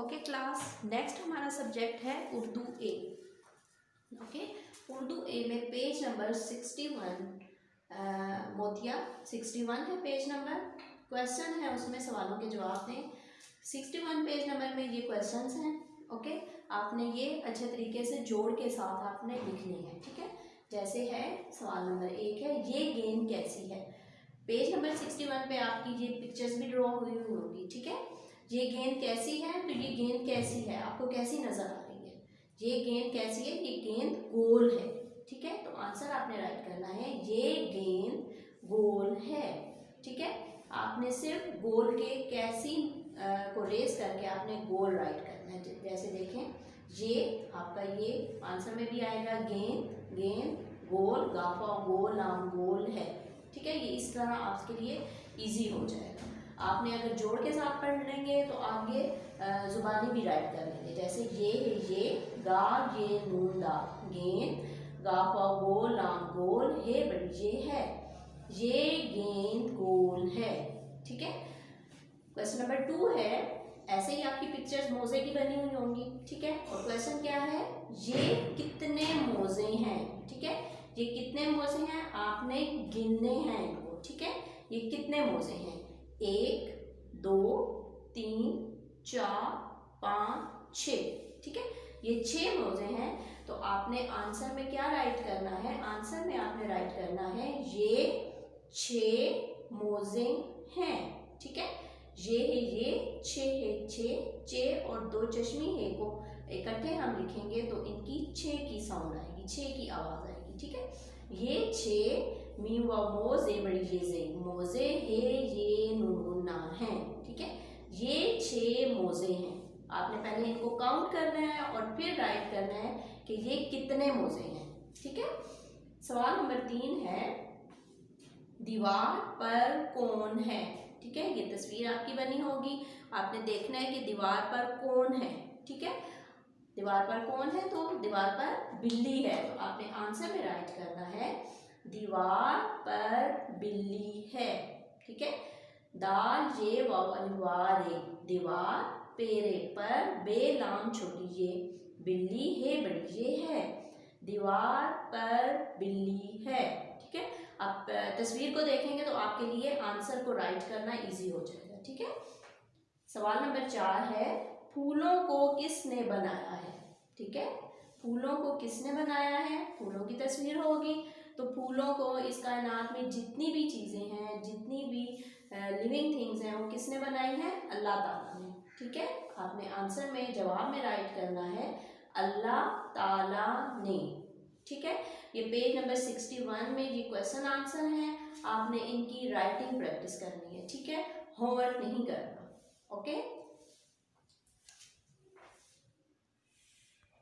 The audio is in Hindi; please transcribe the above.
ओके क्लास, नेक्स्ट हमारा सब्जेक्ट है उर्दू ए। ओके, उर्दू ए में पेज नंबर 61 मोतिया 61 है पेज नंबर। क्वेश्चन है उसमें, सवालों के जवाब दें। 61 पेज नंबर में ये क्वेश्चंस हैं। ओके, आपने ये अच्छे तरीके से जोड़ के साथ आपने लिखनी है। ठीक है, जैसे है सवाल नंबर 1 है, ये गेंद कैसी है। पेज नंबर 61 पे आपकी ये पिक्चर्स भी ड्रॉ हुई हुई होगी। ठीक है, ये गेंद कैसी है, तो ये गेंद कैसी है, आपको कैसी नजर आ रही है। ये गेंद कैसी है, ये गेंद गोल है। ठीक है, तो आंसर आपने राइट करना है, ये गेंद गोल है। ठीक है, आपने सिर्फ गोल के कैसी को रेस करके आपने गोल राइट करना है। जैसे देखें, ये आपका ये आंसर में भी आएगा, गेंद गेंद गोल, गाफा गोल नाम गोल है। ठीक है, ये इस तरह आपके लिए इजी हो जाएगा। आपने अगर जोड़ के साथ पढ़ लेंगे तो आगे जुबानी भी राइट कर लेंगे। जैसे ये है, ये गा ये नून दा, गेंद गाफा गोल नाम गोल है, बड़ी ये है, ये गेंद गोल है। ठीक है, क्वेश्चन नंबर 2 है, ऐसे ही आपकी पिक्चर्स मोजे की बनी हुई होंगी। ठीक है, और क्वेश्चन क्या है, ये कितने मोजे हैं। ठीक है, ये कितने मोजे हैं आपने गिनने हैं इनको। ठीक है, ये कितने मोजे हैं, 1 2 3 4 5 6। ठीक है, ये 6 मोजे हैं। तो आपने आंसर में क्या राइट करना है, आंसर में आपने राइट करना है, ये 6 मोजे हैं। ठीक है, ये है, ये 6 है, 6 और 2 चश्मी है को इकट्ठे हम लिखेंगे तो इनकी 6 की साउंड आएगी, 6 की आवाज आएगी। ठीक है, ये 6 मीम व मोजे बड़ी ये जे मोजे है, ये नूना है। ठीक है, ये 6 मोजे हैं। आपने पहले इनको काउंट करना है और फिर राइट करना है कि ये कितने मोजे हैं। ठीक है, सवाल नंबर 3 है, दीवार पर कौन है। ठीक है, ये तस्वीर आपकी बनी होगी, आपने देखना है कि दीवार पर कौन है। ठीक है, दीवार पर कौन है, तो दीवार पर बिल्ली है। तो आपने आंसर में राइट करना है, दीवार पर बिल्ली है। ठीक है, दाल ये वारे, दीवार पेरे पर बेलाम छोटी ये, बिल्ली है बड़ी ये है, दीवार पर बिल्ली है। ठीक है, आप तस्वीर को देखेंगे तो आपके लिए आंसर को राइट करना इजी हो जाएगा। ठीक है, सवाल नंबर 4 है, फूलों को किसने बनाया है। ठीक है, फूलों को किसने बनाया है, फूलों की तस्वीर होगी। तो फूलों को इस कायनात में जितनी भी चीज़ें हैं, जितनी भी लिविंग थिंग्स हैं, वो किसने बनाई है, अल्लाह ताला ने। ठीक है, आपने आंसर में जवाब में राइट करना है, अल्लाह ताला ने। ठीक है, ये पेज नंबर 61 में ये क्वेश्चन आंसर है, आपने इनकी राइटिंग प्रैक्टिस करनी है। ठीक है, होमवर्क नहीं करना। ओके।